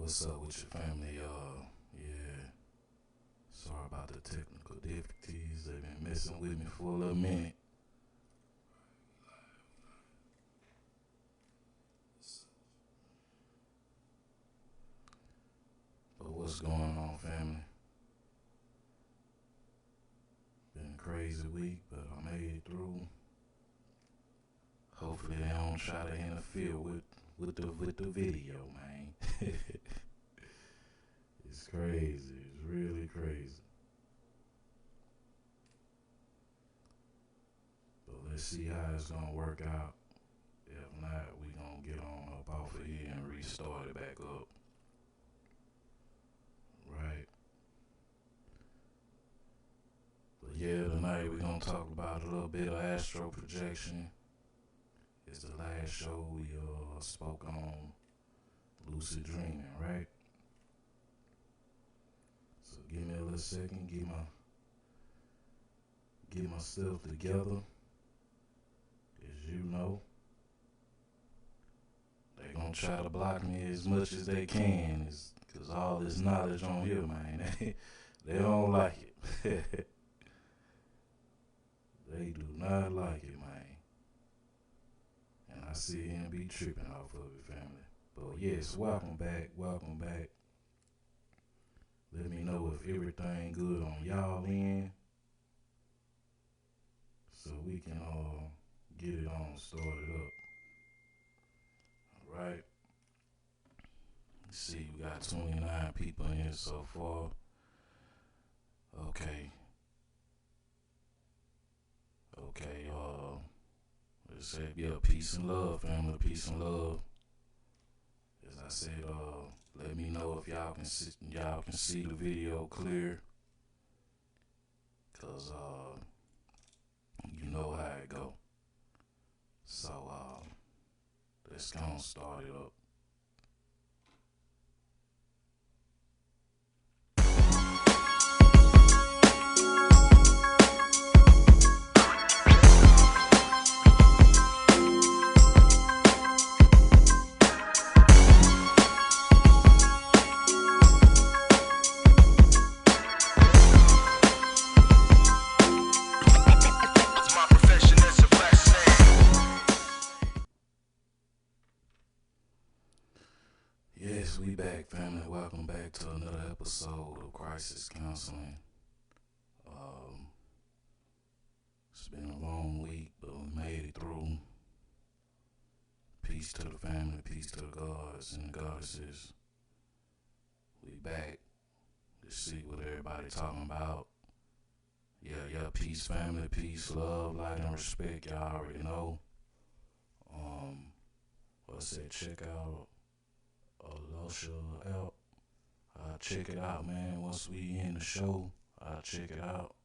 What's up with your family? Yeah. Sorry about the technical difficulties. They've been messing with me for a little minute. But what's going on, family? Been a crazy week, but I made it through. Hopefully they don't try to interfere with the video, man. It's crazy. It's really crazy. But let's see how it's gonna work out. If not, we gonna get on up off of here and restart it back up. Right. But yeah, tonight we gonna talk about a little bit of astral projection. It's the last show we spoke on lucid dreaming, right? So give me a little second, get my stuff together. As you know, they gonna try to block me as much as they can, cause all this knowledge on here, man, they don't like it. They do not like it, man. And I sit here and be tripping off of it, family. But yes, welcome back. Let me know if everything good on y'all end, so we can get it on started up. Alright. Let's see, we got 29 people in here so far. Okay, let's say, yeah, peace and love, family, peace and love. As I said, let me know if y'all can see the video clear, cause you know how it go. So let's go and start it up. Yes, we back, family. Welcome back to another episode of Crisis Counseling. It's been a long week, but we made it through. Peace to the family, peace to the gods and the goddesses. We back to see what everybody talking about. Yeah, peace, family, peace, love, light, and respect. Y'all already know. What's that? Check out Lusha out. Check it out, man. Once we end the show, check it out.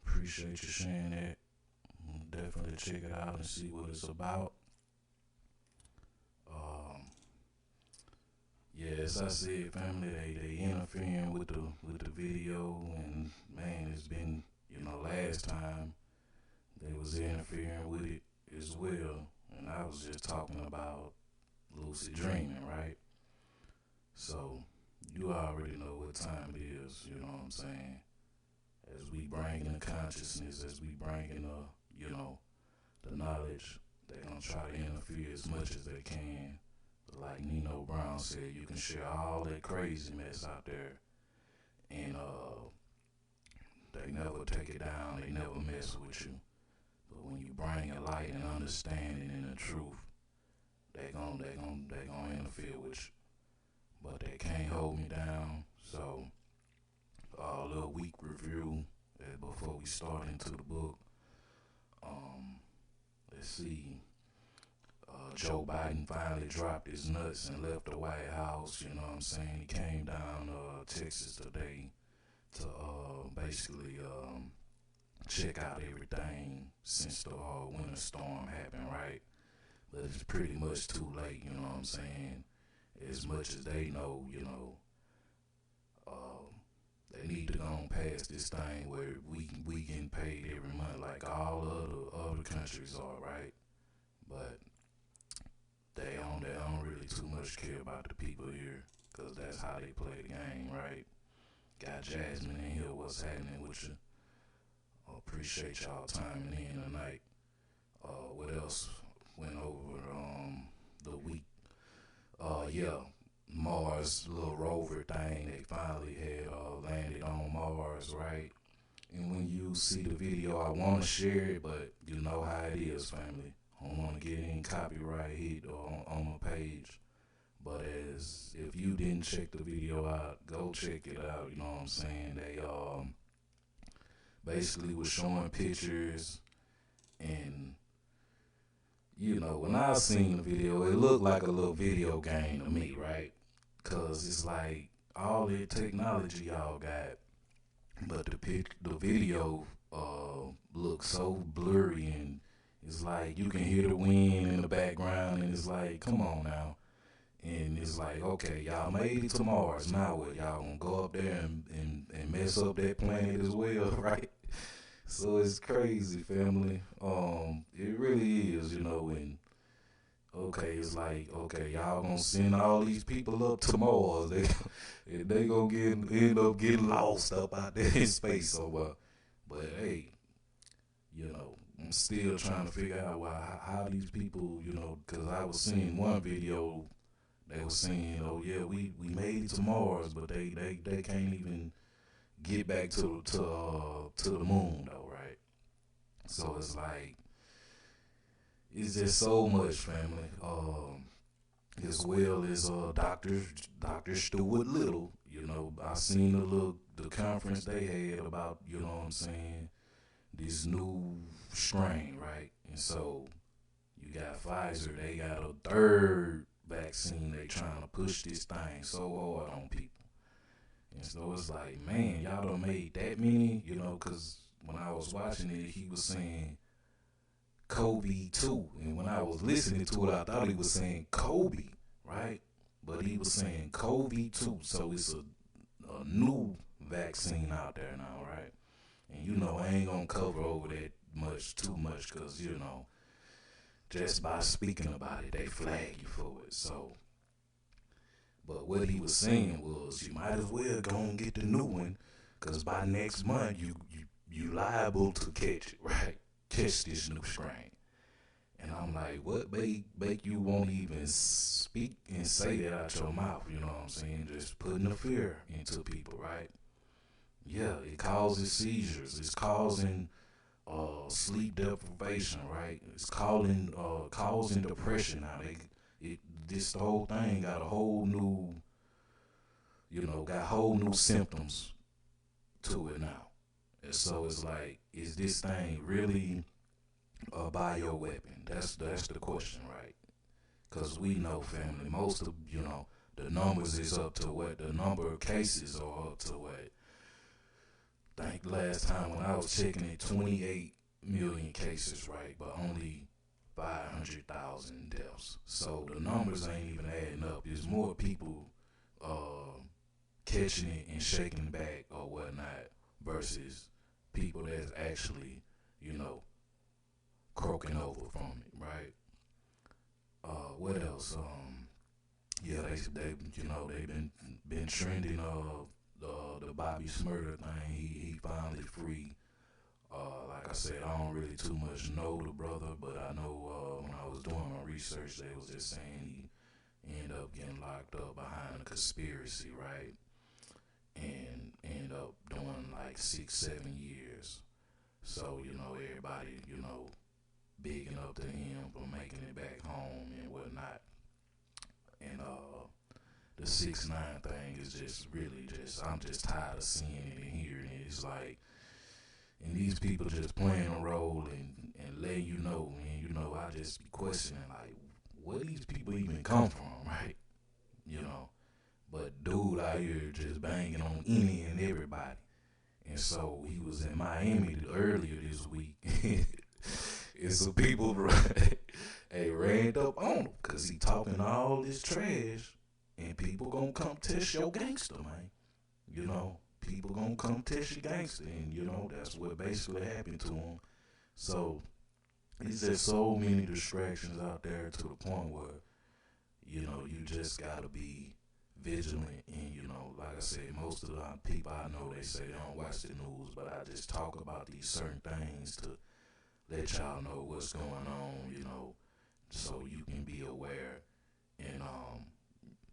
Appreciate you sharing that. Definitely check it out and see what it's about. Yeah, as I said, family, they interfering with the video, and man, it's been, last time they was interfering with it as well, and I was just talking about lucid dreaming, right? So you already know what time it is, you know what I'm saying? As we bring in the consciousness, as we bring in the knowledge, they're gonna try to interfere as much as they can. But like Nino Brown said, you can share all that crazy mess out there, and they never take it down, they never mess with you. But when you bring a light and understanding and the truth, they gonna interfere with you. But they can't hold me down. So a little week review before we start into the book. Let's see. Joe Biden finally dropped his nuts and left the White House. You know what I'm saying? He came down Texas today to basically check out everything since the winter storm happened, right? But it's pretty much too late. You know what I'm saying? As much as they know, they need to go on past this thing where we getting paid every month like all other countries are, right? But they don't really too much care about the people here. Cause that's how they play the game, right? Got Jasmine in here. What's happening with you? Appreciate y'all timing in tonight. What else went over the week? Yeah, Mars little rover thing. They finally had landed on Mars, right? And when you see the video, I want to share it, but you know how it is, family. I don't want to get any copyright hit on my page. But as if you didn't check the video out, go check it out. You know what I'm saying? They basically was showing pictures, and you know, when I seen the video, it looked like a little video game to me, right? Cause it's like all the technology y'all got, but the video looks so blurry, and it's like you can hear the wind in the background, and it's like, come on now. And it's like, okay, y'all made it to Mars. Now what? Y'all gonna go up there and mess up that planet as well, right? So it's crazy, family. It really is, you know. And okay, it's like, okay, y'all gonna send all these people up to Mars. They gonna end up getting lost up out there in space. So, but hey, you know, I'm still trying to figure out how these people, you know, because I was seeing one video. They were saying, "Oh yeah, we made it to Mars, but they can't even get back to the moon, though, right?" So it's like it's just so much, family. As well as Doctor Stuart Little, you know, I seen the conference they had about, you know what I'm saying, this new strain, right? And so you got Pfizer, they got a third vaccine. They trying to push this thing so hard on people. And so it's like, man, y'all done made that many, you know, because when I was watching it, he was saying COVID-2. And when I was listening to it, I thought he was saying Kobe, right? But he was saying COVID-2. So it's a new vaccine out there now, right? And you know, I ain't going to cover over that too much, because, you know, just by speaking about it, they flag you for it. So, but what he was saying was, you might as well go and get the new one, because by next month you liable to catch it, right? Catch this new strain. And I'm like, what make you won't even speak and say that out your mouth? You know what I'm saying? Just putting the fear into people, right? Yeah, it causes seizures. It's causing sleep deprivation, right? It's causing depression now. The whole thing got a whole new, you know, got whole new symptoms to it now. And so it's like, is this thing really a bioweapon? That's the question, right? Because we know, family, most of, you know, the numbers is up to what? The number of cases are up to what? I think last time when I was checking it, 28 million cases, right? But only 500,000 deaths. So the numbers ain't even adding up. There's more people catching it and shaking back or whatnot versus people that's actually, you know, croaking over from it, right? What else? Yeah, they you know, they've been trending the Bobby Smurder thing. He finally free. Like I said, I don't really too much know the brother, but I know when I was doing my research, they was just saying he ended up getting locked up behind a conspiracy, right? And end up doing like 6-7 years. So, you know, everybody, you know, bigging up to him for making it back home and whatnot. And the 6ix9ine thing is just really just, I'm just tired of seeing it and hearing it. It's like, and these people just playing a role and letting you know, and you know, I just be questioning like, where these people even come from, right? You know, but dude out here just banging on any and everybody. And so he was in Miami earlier this week. And some people ran up on him because he talking all this trash, and people gonna come test your gangster, man. You know, people gonna come test your gangster, and you know that's what basically happened to him. So it's just so many distractions out there to the point where, you know, you just gotta be vigilant. And like I said, most of the people I know, they say they don't watch the news, but I just talk about these certain things to let y'all know what's going on, so you can be aware and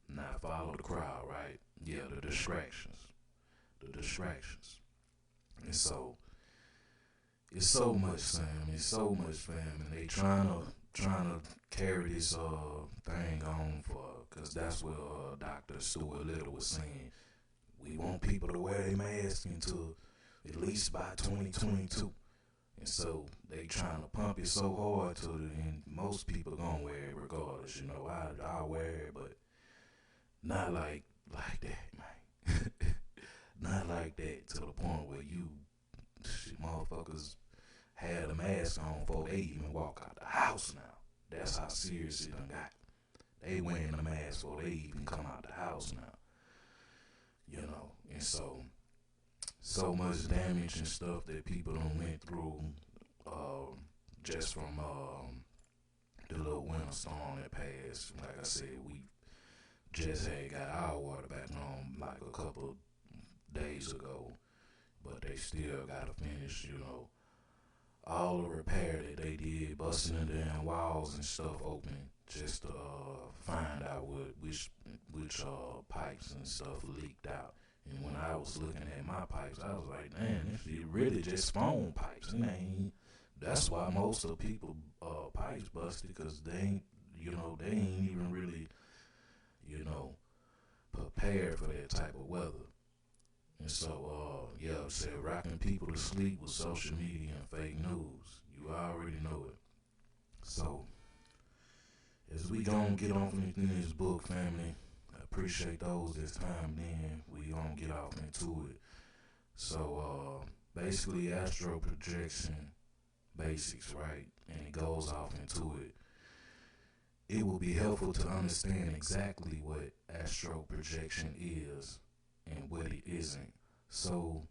not follow the crowd, right? Yeah, the distractions. And so it's so much, Sam. It's so much, fam, and they trying to carry this thing on cause that's what Dr. Stuart Little was saying. We want people to wear their mask until at least by 2022. And so they trying to pump it so hard and most people gonna wear it regardless. I'll wear it, but not like that, man. Not like that to the point where motherfuckers had a mask on before they even walk out the house now. That's how serious it done got. They wearing a mask before they even come out the house now. And so much damage and stuff that people done went through just from the little winter storm that passed. Like I said, we just had got our water back on like a couple days ago, but they still gotta finish, all the repair that they did, busting the damn walls and stuff open just to find out which pipes and stuff leaked out. And when I was looking at my pipes, I was like, damn, this is really just foam pipes. That's why most of the people pipes busted, because they ain't even really, prepared for that type of weather. And so, said rocking people to sleep with social media and fake news. You already know it. So, as we gonna get off into this book, family, I appreciate those that's timed in. We gonna get off into it. So, basically, astral projection basics, right? And it goes off into it. It will be helpful to understand exactly what astral projection is and what it isn't. So,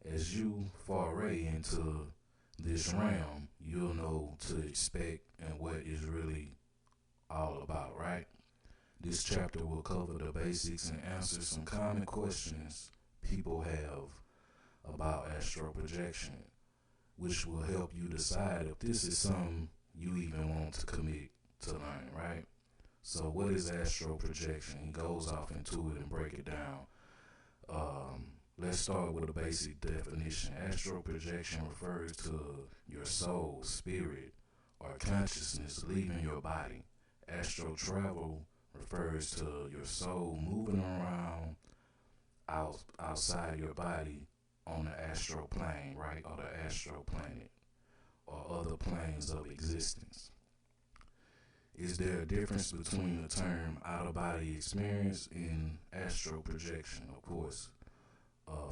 as you foray into this realm, you'll know to expect and what it's really all about, right? This chapter will cover the basics and answer some common questions people have about astral projection, which will help you decide if this is something you even want to commit to learn, right? So what is astral projection? He goes off into it and break it down. Let's start with a basic definition. Astral projection refers to your soul, spirit, or consciousness leaving your body. Astral travel refers to your soul moving around outside your body on the astral plane, right? Or the astral planet, or other planes of existence. Is there a difference between the term out-of-body experience and astral projection? Of course.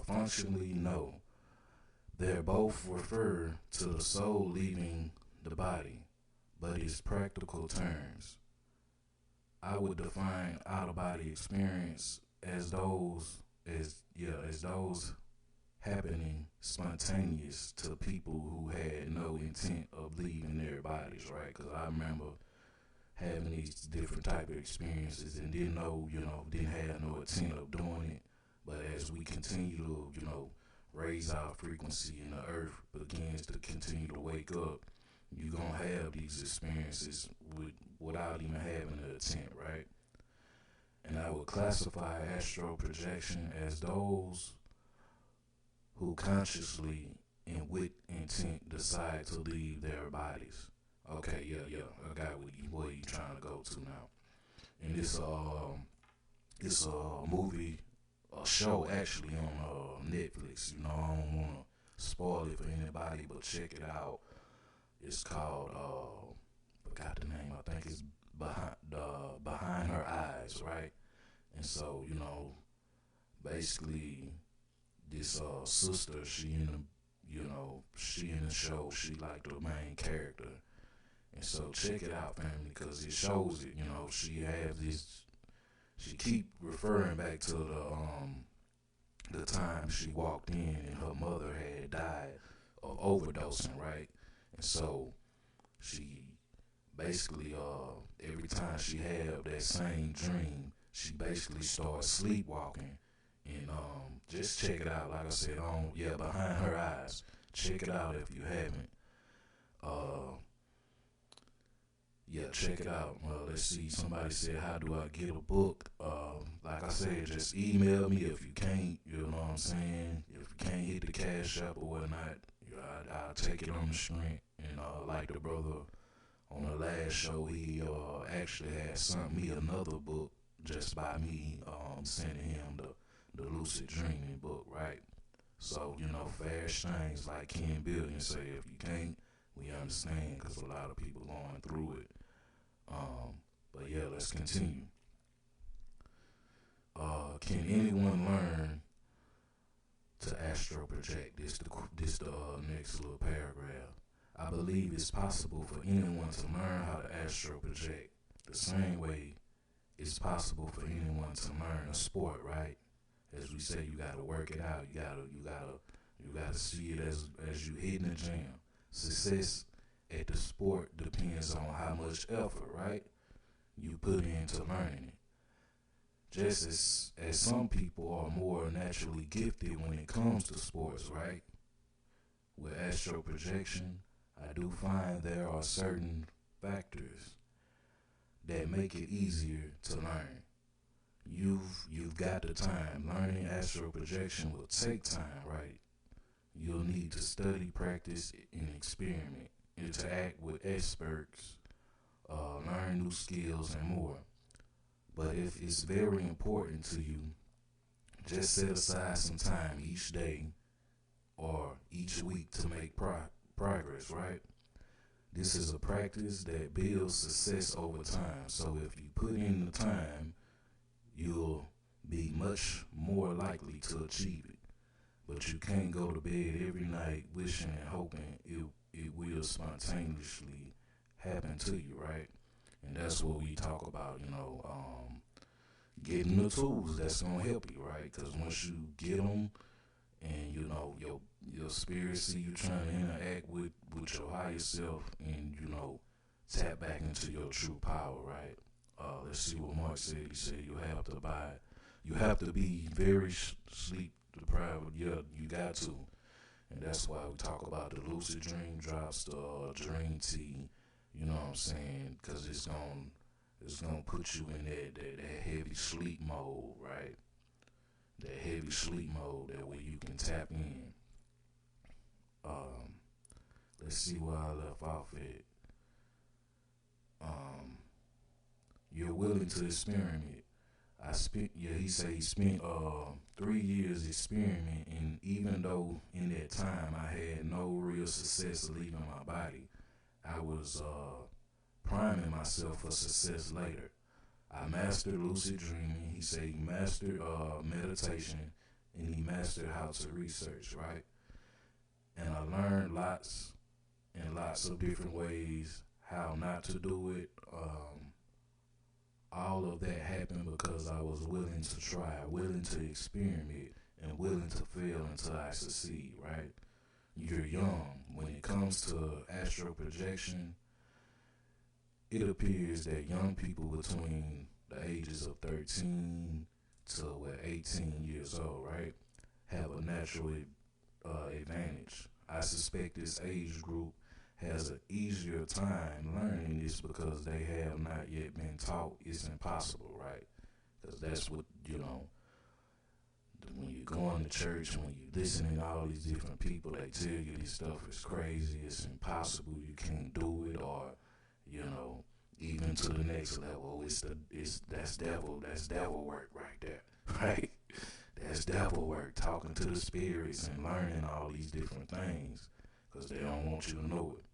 Functionally, no. They both refer to the soul leaving the body, but it's practical terms. I would define out-of-body experience as those happening spontaneous to people who had no intent of leaving their bodies, right? Because I remember having these different type of experiences and didn't have no intent of doing it. But as we continue to, raise our frequency and the earth begins to continue to wake up, you're going to have these experiences without even having an intent, right? And I would classify astral projection as those who consciously and with intent decide to leave their bodies. Okay, yeah, I got where you trying to go to now. And it's a movie, a show actually on Netflix. I don't want to spoil it for anybody, but check it out. It's called forgot the name. I think it's Behind Her Eyes, right? And so basically this sister, she in the show, she like the main character. And so check it out, family, because it shows it. She has this. She keep referring back to the time she walked in and her mother had died of overdosing, right? And so she basically every time she had that same dream, she basically started sleepwalking. And just check it out. Like I said, Behind Her Eyes. Check it out if you haven't. Uh, yeah, check it out. Let's see. Somebody said, how do I get a book? Like I said, just email me if you can't. You know what I'm saying? If you can't hit the Cash App or whatnot, I'll take it on the strength. And like the brother on the last show, he actually had sent me another book just by me sending him the Lucid Dreaming book, right? So, fast things like Ken Building say, if you can't, we understand, because a lot of people going through it. But yeah, let's continue. Can anyone learn to astral project? This the next little paragraph. I believe it's possible for anyone to learn how to astral project the same way it's possible for anyone to learn a sport, right? As we say, you gotta work it out. You gotta see it as you hitting the gym. Success at the sport depends on how much effort, right, you put into learning it. Just as some people are more naturally gifted when it comes to sports, right? With astral projection, I do find there are certain factors that make it easier to learn. You've got the time. Learning astral projection will take time, right? You'll need to study, practice, and experiment, interact with experts, learn new skills, and more. But if it's very important to you, just set aside some time each day or each week to make progress, right? This is a practice that builds success over time. So if you put in the time, you'll be much more likely to achieve it. But you can't go to bed every night wishing and hoping it will spontaneously happen to you, right? And that's what we talk about, getting the tools that's going to help you, right? Because once you get them and, your spirit see you trying to interact with your higher self and, tap back into your true power, right? Let's see what Mark said. He said you have to be very sleep deprived. Yeah, you got to. And that's why we talk about the lucid dream drops, the dream tea, you know what I'm saying? Because it's gonna put you in that heavy sleep mode, right? That heavy sleep mode, that way you can tap in. Let's see where I left off at. You're willing to experiment. He said he spent 3 years experimenting, and even though in that time I had no real success leaving my body, I was priming myself for success later. I mastered lucid dreaming. He said he mastered meditation, and he mastered how to research, right? And I learned lots and lots of different ways how not to do it. All of that happened because I was willing to try, willing to experiment, and willing to fail until I succeed, right? You're young. When it comes to astral projection, it appears that young people between the ages of 13 to 18 years old, right, have a natural advantage. I suspect this age group has an easier time learning this because they have not yet been taught it's impossible, right? Because that's what, when you're going to church, when you're listening to all these different people, they tell you this stuff is crazy, it's impossible, you can't do it, or, even to the next level, that's devil work right there, right? That's devil work, talking to the spirits and learning all these different things, because they don't want you to know it.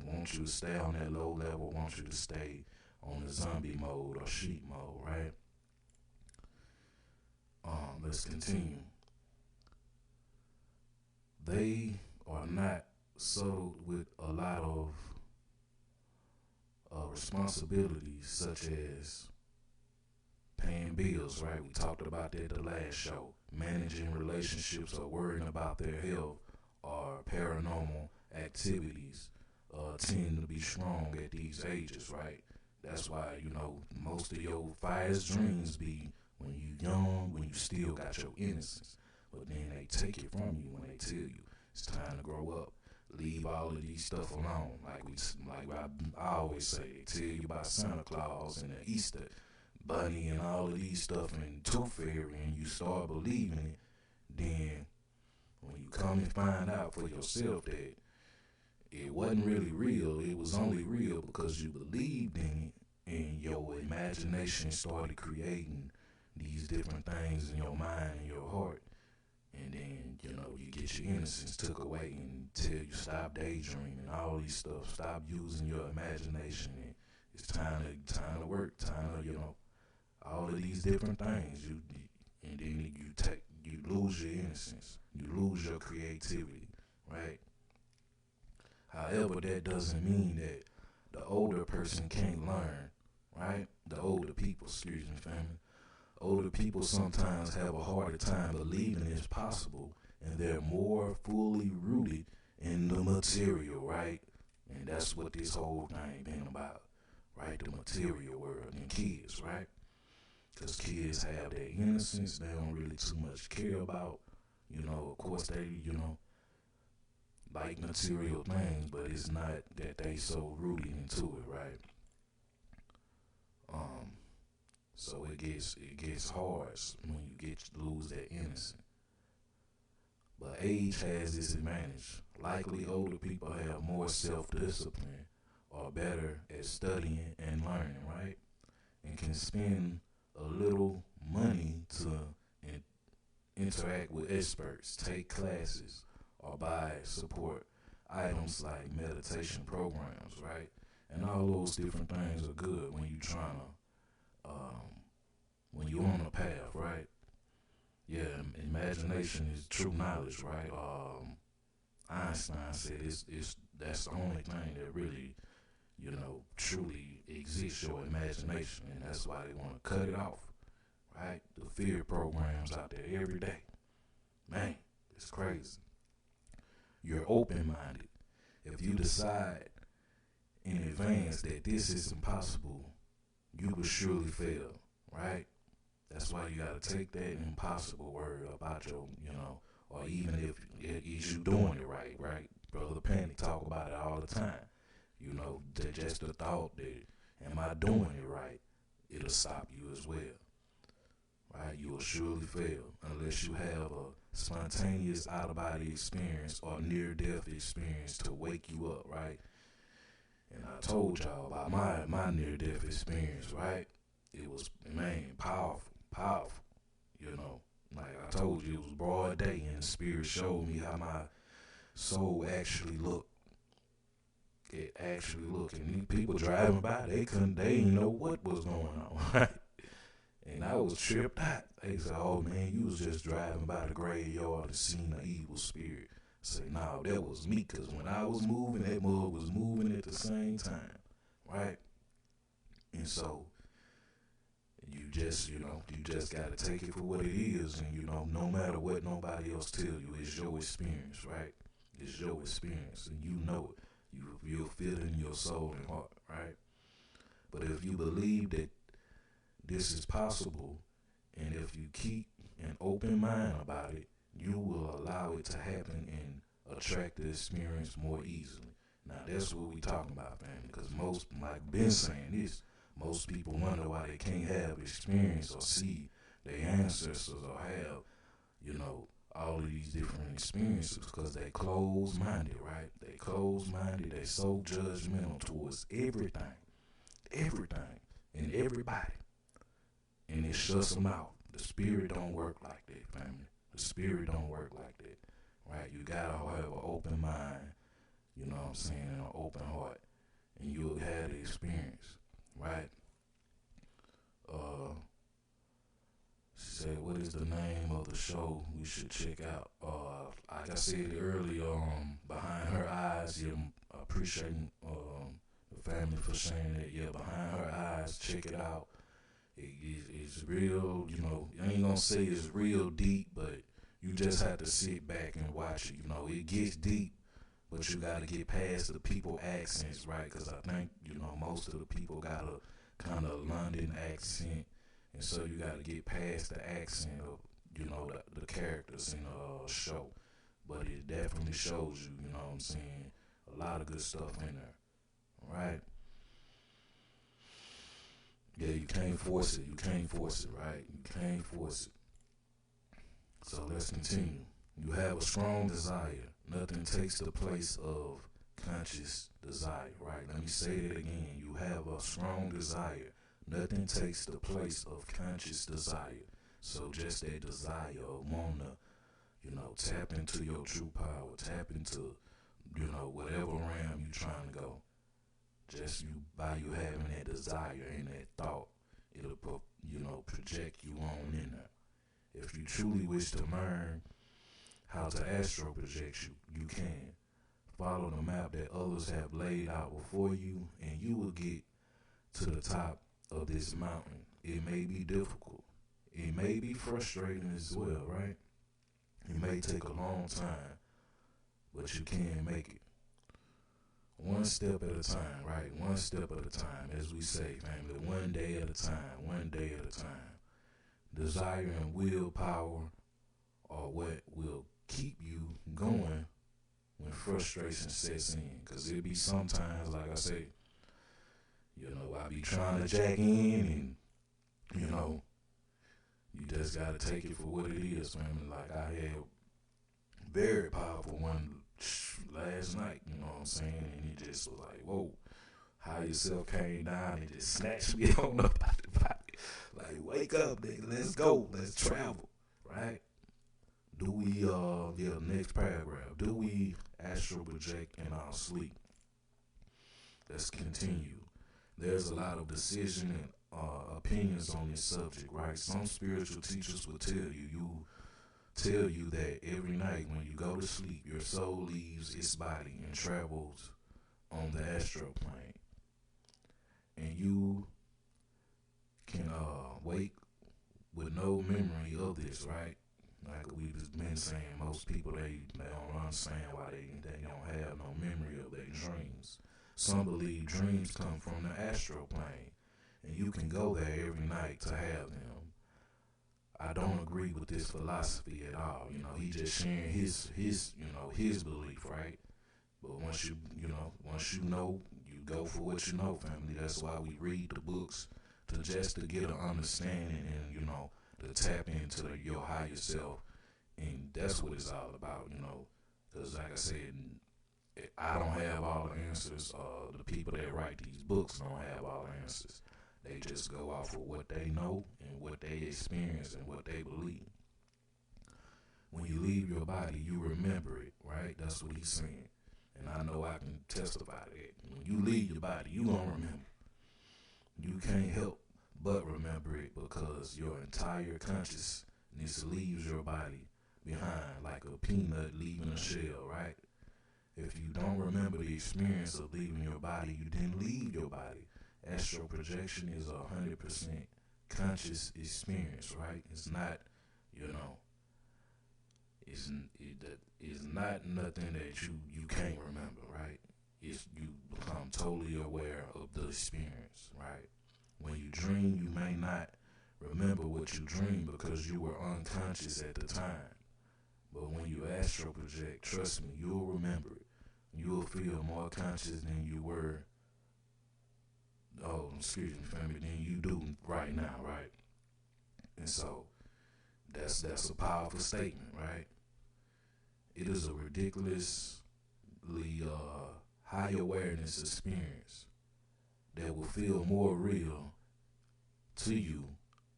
Want you to stay on that low level, want you to stay on the zombie mode or sheep mode, right? Let's continue. They are not saddled with a lot of responsibilities, such as paying bills, right? We talked about that the last show. Managing relationships or worrying about their health or paranormal activities tend to be strong at these ages, right? That's why, most of your finest dreams be when you young, when you still got your innocence. But then they take it from you when they tell you it's time to grow up. Leave all of these stuff alone. I always say, they tell you about Santa Claus and the Easter Bunny and all of these stuff and Tooth Fairy, and you start believing it. Then when you come and find out for yourself that it wasn't really real, it was only real because you believed in it, and your imagination started creating these different things in your mind and your heart. And then, you get your innocence took away until you stop daydreaming, all these stuff. Stop using your imagination. And it's time to work, all of these different things. And then you lose your innocence. You lose your creativity, right? However, that doesn't mean that the older person can't learn, right? The older people, excuse me, family. Older people sometimes have a harder time believing it's possible, and they're more fully rooted in the material, right? And that's what this whole thing been about, right? The material world and kids, right? Because kids have their innocence. They don't really too much care about, of course they, like material things, but it's not that they so rooted into it, right? So it gets hard when you lose that innocence. But age has this advantage. Likely older people have more self-discipline, are better at studying and learning, right? And can spend a little money to interact with experts, take classes, or buy support items like meditation programs, right? And all those different things are good when when you're on a path, right? Yeah, imagination is true knowledge, right? Einstein said that's the only thing that really, truly exists, your imagination, and that's why they want to cut it off, right? The fear programs out there every day, man, it's crazy. You're open-minded. If you decide in advance that this is impossible, you will surely fail, right? That's why you gotta take that impossible word about your, or even if is you doing it right, right? Brother Panic talk about it all the time. That just the thought that, am I doing it right? It'll stop you as well, right? You will surely fail unless you have a spontaneous out-of-body experience or near-death experience to wake you up, right? And I told y'all about my near-death experience, right? It was, man, powerful. Like I told you, it was broad day, and the spirit showed me how my soul actually looked. It actually looked, and these people driving by, they didn't know what was going on, right? And I was tripped out. They said, "Oh man, you was just driving by the graveyard and seen an evil spirit." I said, "No, that was me, cause when I was moving, that mug was moving at the same time, right?" And so you just gotta take it for what it is, and no matter what nobody else tell you, it's your experience, right? It's your experience, and you know it. You'll feel it in your soul and heart, right? But if you believe that this is possible, and if you keep an open mind about it, you will allow it to happen and attract the experience more easily. Now that's what we talking about, man, because most, like been saying this, most people wonder why they can't have experience or see their ancestors or have, all of these different experiences because they closed-minded, right? They closed-minded, they so judgmental towards everything, and everybody. And it shuts them out. The spirit don't work like that, family. The spirit don't work like that, right? You gotta have an open mind, you know what I'm saying, and an open heart, and you'll have the experience, right? She said, what is the name of the show we should check out? Like I said earlier, Behind Her Eyes, yeah, appreciating the family for saying that, yeah, Behind Her Eyes, check it out. It's real, I ain't gonna say it's real deep, but you just have to sit back and watch it. It gets deep, but you gotta get past the people accents, right? Because I think, most of the people got a kind of London accent, and so you got to get past the accent of the characters in the show. But it definitely shows you, you know what I'm saying, a lot of good stuff in there, right? Yeah, you can't force it. You can't force it, right? You can't force it. So let's continue. You have a strong desire. Nothing takes the place of conscious desire, right? Let me say that again. You have a strong desire. Nothing takes the place of conscious desire. So just that desire of wanting to, tap into your true power, tap into, whatever realm you're trying to go. Just by you having that desire and that thought, it'll project you on in there. If you truly wish to learn how to astral project you can. Follow the map that others have laid out before you, and you will get to the top of this mountain. It may be difficult. It may be frustrating as well, right? It may take a long time, but you can make it. One step at a time, right? One step at a time, as we say, family. One day at a time, one day at a time. Desire and willpower are what will keep you going when frustration sets in. Because it be sometimes, like I say, I be trying to jack in and, you just got to take it for what it is, family. Like I had very powerful one last night, you know what I'm saying? And it just was like, whoa, how yourself came down and just snatched me on up out the body. Like, wake up, nigga, let's go, let's travel, right? Do we, next paragraph, do we astral project in our sleep? Let's continue. There's a lot of decision and opinions on this subject, right? Some spiritual teachers will tell you that every night when you go to sleep, your soul leaves its body and travels on the astral plane. And you can wake with no memory of this, right? Like we've been saying, most people, they don't understand why they don't have no memory of their dreams. Some believe dreams come from the astral plane, and you can go there every night to have them. I don't agree with this philosophy at all. He just sharing his belief, right? But once you know, you go for what you know, family. That's why we read the books to get an understanding and, to tap into your higher self. And that's what it's all about, because like I said, I don't have all the answers. The people that write these books don't have all the answers. They just go off of what they know and what they experience and what they believe. When you leave your body, you remember it, right? That's what he's saying. And I know I can testify to that. When you leave your body, you gonna remember. You can't help but remember it because your entire consciousness leaves your body behind like a peanut leaving a shell, right? If you don't remember the experience of leaving your body, you didn't leave your body. Astral projection is 100% conscious experience, right? It's not, it's not nothing that you can't remember, right? It's you become totally aware of the experience, right? When you dream, you may not remember what you dreamed because you were unconscious at the time. But when you astral project, trust me, you'll remember it. You'll feel more conscious than you were, family, than you do right now, right? And so, that's a powerful statement, right? It is a ridiculously high awareness experience that will feel more real to you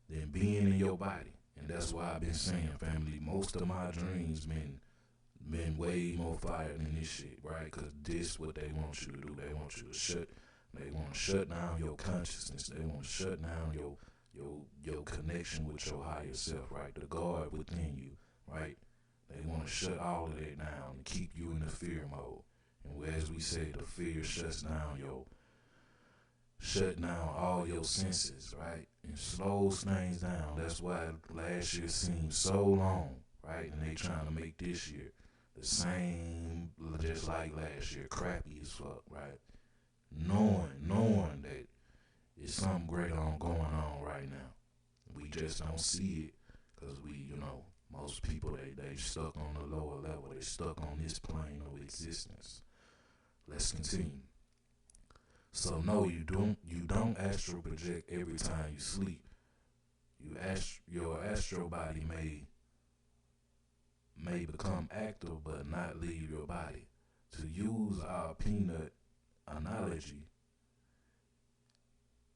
than being in your body. And that's why I've been saying, family, most of my dreams been way more fire than this shit, right? Because this what they want you to do. They want you to shut down your consciousness. They want to shut down your connection with your higher self, right? The God within you, right? They want to shut all of that down and keep you in the fear mode. And as we say, the fear shuts down all your senses, right? And slows things down. That's why last year seemed so long, right? And they trying to make this year the same, just like last year, crappy as fuck, right? Knowing that It's something greater going on right now. We just don't see it because most people, they stuck on the lower level. They stuck on this plane of existence. Let's continue. So no, you don't astral project every time you sleep. Your astral body may become active but not leave your body. To use our peanut analogy,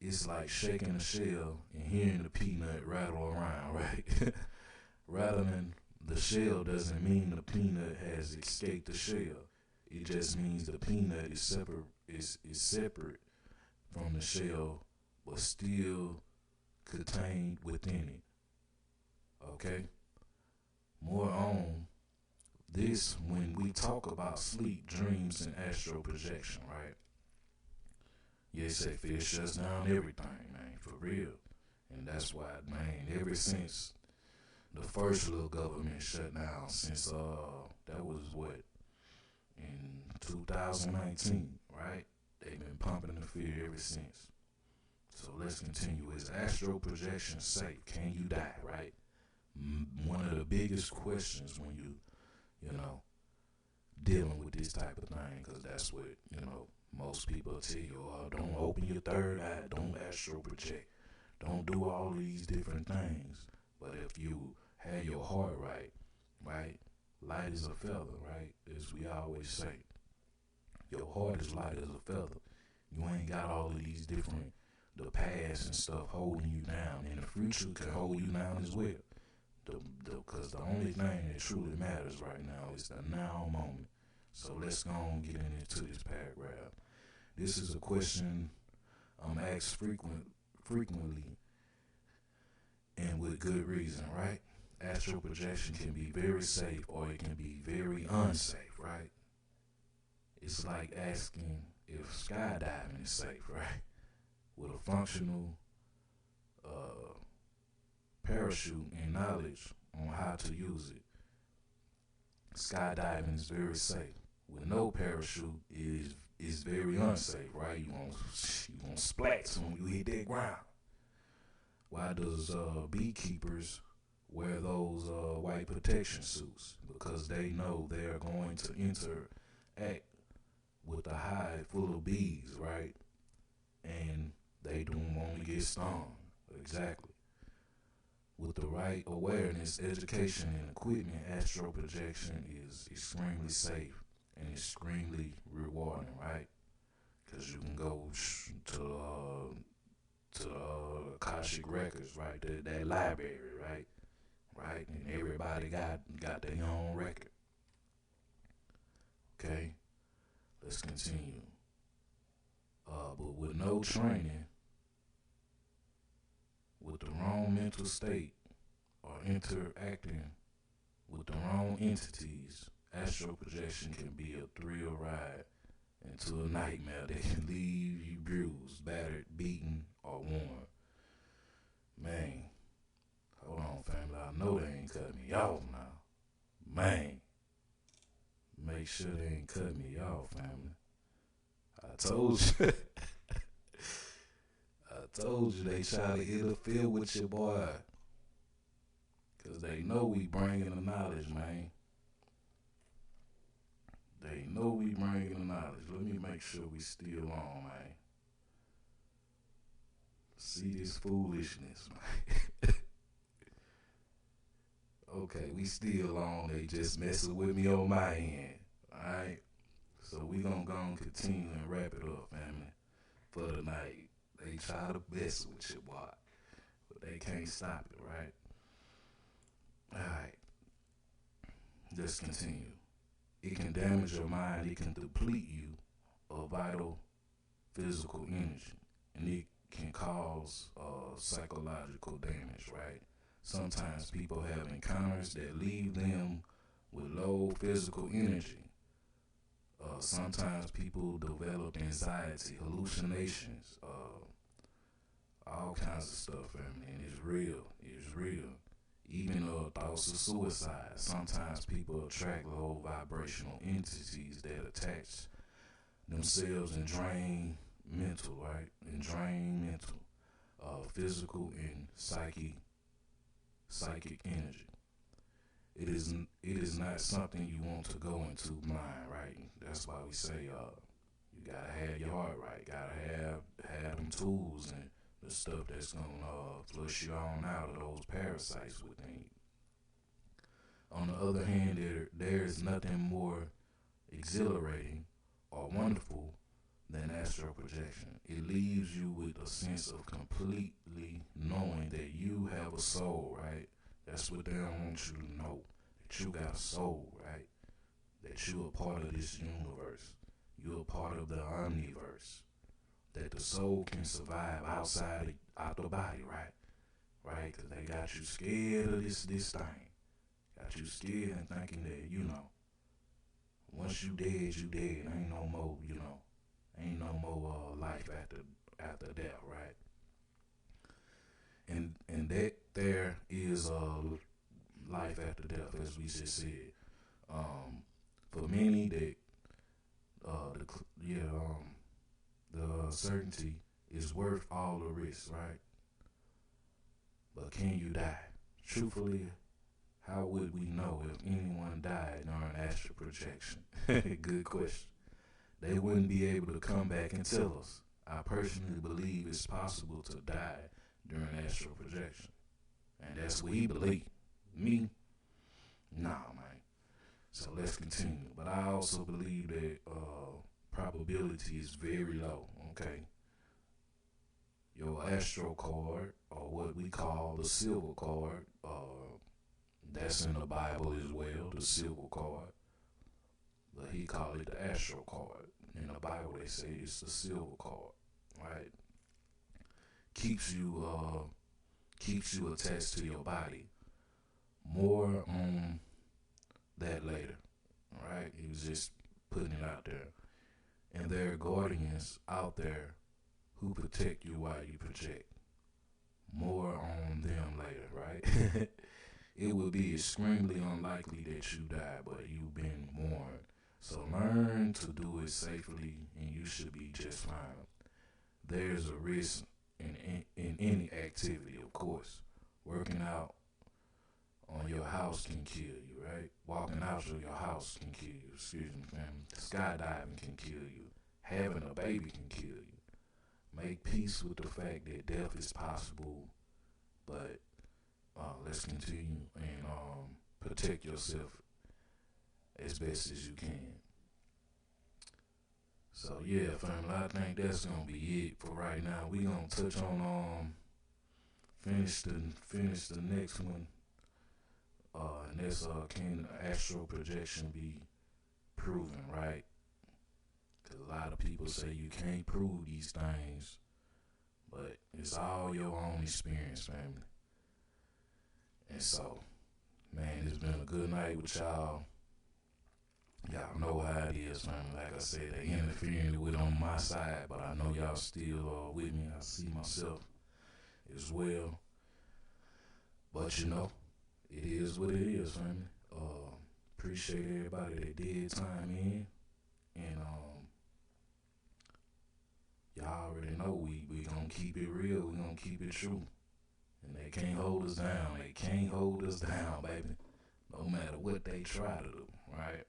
it's like shaking a shell and hearing the peanut rattle around, right? Rather than the shell doesn't mean the peanut has escaped the shell. It just means the peanut is separate from the shell but still contained within it. Okay? More on this when we talk about sleep, dreams, and astral projection, right? Yeah, say fear shuts down everything, man, for real. And that's why, man, ever since the first little government shutdown, since that was what, in 2019, right? They've been pumping the fear ever since. So let's continue. Is astral projection safe? Can you die, right? One of the biggest questions when you know, dealing with this type of thing, because that's what, most people tell you, don't open your third eye, don't astral project, don't do all these different things. But if you have your heart right, light as a feather, right, as we always say, your heart is light as a feather. You ain't got all of these different, the past and stuff holding you down, and the future can hold you down as well. Because the only thing that truly matters right now is the now moment. So let's go on and get into this paragraph. This is a question I'm asked frequently, and with good reason, right? Astral projection can be very safe or it can be very unsafe, right? It's like asking if skydiving is safe, right? With a functional parachute and knowledge on how to use it, skydiving is very safe. With no parachute, is very unsafe, right? You won't splat when you hit that ground. Why does beekeepers wear those white protection suits? Because they know they are going to interact with a hive full of bees, right? And they don't want to get stung. Exactly. With the right awareness, education, and equipment, astral projection is extremely safe and extremely rewarding, right? Because you can go to Akashic Records, right? That library, right? And everybody got their own record. Okay, let's continue. But with no training, with the wrong mental state, or interacting with the wrong entities, astral projection can be a thrill ride into a nightmare that can leave you bruised, battered, beaten, or worn. Man, hold on, family. I know they ain't cut me off now. Man, make sure they ain't cut me off, family. I told you. I told you they try to interfere with your boy. Because they know we bringing the knowledge, man. They know we bringing the knowledge. Let me make sure we still on, man. See this foolishness, man. Okay, we still on. They just messing with me on my end. Alright? So we gonna go and continue and wrap it up, family. For the night. They try to mess with your boy. But they can't stop it, right? Alright. Let's continue. It can damage your mind. It can deplete you of vital physical energy. And it can cause psychological damage, right? Sometimes people have encounters that leave them with low physical energy. Sometimes people develop anxiety, hallucinations, all kinds of stuff, and it's real. It's real. Even thoughts of suicide. Sometimes people attract low vibrational entities that attach themselves and drain mental, right? And drain mental, physical and psychic energy. It is not something you want to go into blind, right? That's why we say you gotta have your heart right. Gotta have them tools and the stuff that's gonna flush you on out of those parasites within you. On the other hand, there is nothing more exhilarating or wonderful than astral projection. It leaves you with a sense of completely knowing that you have a soul, right? That's what they don't want you to know. That you got a soul, right? That you're a part of this universe. You're a part of the omniverse. That the soul can survive out the body, right? Right? Because they got you scared of this thing. Got you scared and thinking that, once you dead, you dead. Ain't no more, ain't no more life after death, right? And that there is life after death, as we just said. For many, that the certainty is worth all the risk, right? But can you die? Truthfully, how would we know if anyone died during astral projection? Good question. They wouldn't be able to come back and tell us. I personally believe it's possible to die during astral projection. And that's what he believed. Me? Nah, man. So let's continue. But I also believe that probability is very low, okay? Your astral card, or what we call the silver card, that's in the Bible as well, the silver card. But he called it the astral card. In the Bible, they say it's the silver card, right? Keeps you attached to your body. More on that later, right? He was just putting it out there. And there are guardians out there who protect you while you project. More on them later, right? It would be extremely unlikely that you die, but you've been warned. So learn to do it safely, and you should be just fine. There's a risk in any activity, of course. Working out on your house can kill you, right? Walking out of your house can kill you. Excuse me, fam. Skydiving can kill you. Having a baby can kill you. Make peace with the fact that death is possible, but let's continue and protect yourself as best as you can. So yeah, family, I think that's gonna be it for right now. We gonna touch on finish the next one, and that's can astral projection be proven, right? Because a lot of people say you can't prove these things, but it's all your own experience, family. And so, man, it's been a good night with y'all. Y'all know how it is, family. Like I said, they interfering with on my side, but I know y'all still with me. I see myself as well. But it is what it is, family. Appreciate everybody that did time in, and y'all already know we gonna keep it real. We gonna keep it true. And they can't hold us down. They can't hold us down, baby. No matter what they try to do, right?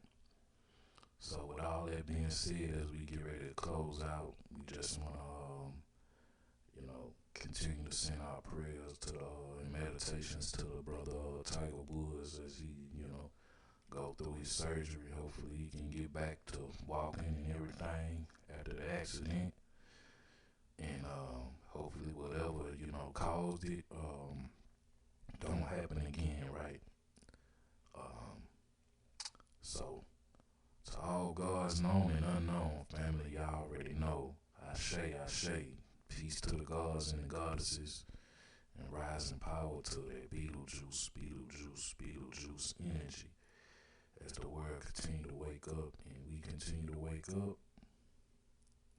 So with all that being said, as we get ready to close out, we just want to, continue to send our prayers to and meditations to the brother Tiger Woods as he, go through his surgery. Hopefully he can get back to walking and everything after the accident. And hopefully whatever, caused it, don't happen again, right? So, to all gods known and unknown, family, y'all already know. Ashe. Peace to the gods and the goddesses, and rising power to that Beetlejuice energy. As the world continue to wake up and we continue to wake up,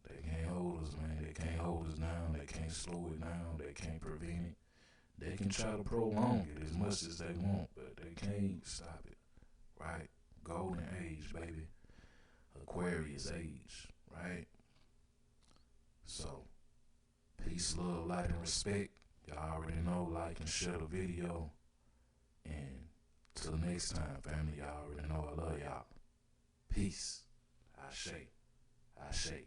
they can't hold us, man. They can't hold us down. They can't slow it down. They can't prevent it. They can try to prolong it as much as they want, but they can't stop it, right? Golden age, baby. Aquarius age, right? So, peace, love, light, and respect. Y'all already know, like and share the video. And till next time, family, y'all already know I love y'all. Peace. Ashe. Ashe.